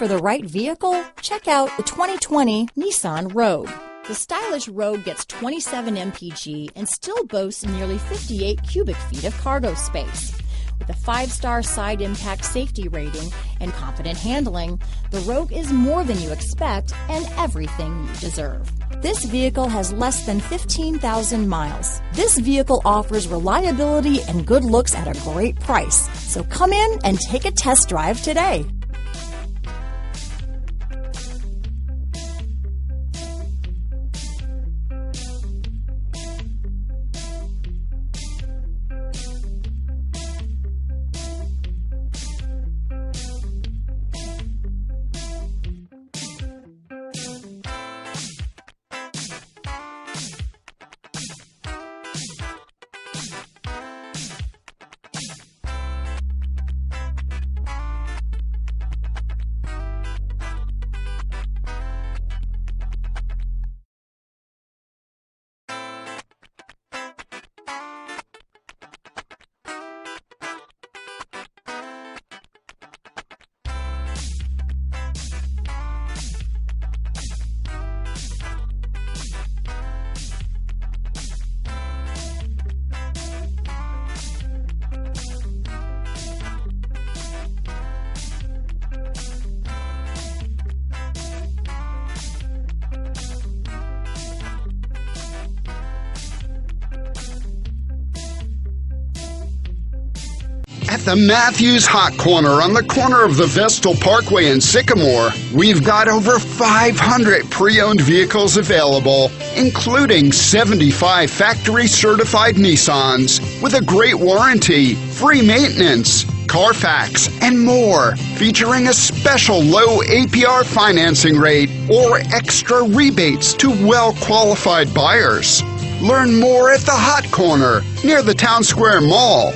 for the right vehicle? Check out the 2020 Nissan Rogue. The stylish Rogue gets 27 mpg and still boasts nearly 58 cubic feet of cargo space. With a 5-star side impact safety rating and confident handling, the Rogue is more than you expect and everything you deserve. This vehicle has less than 15,000 miles. This vehicle offers reliability and good looks at a great price. So come in and take a test drive today. At the Matthews Hot Corner on the corner of the Vestal Pkwy and Sycamore, we've got over 500 pre-owned vehicles available, including 75 factory-certified Nissans with a great warranty, free maintenance, Carfax, and more, featuring a special low APR financing rate or extra rebates to well-qualified buyers. Learn more at the Hot Corner near the Town Square Mall.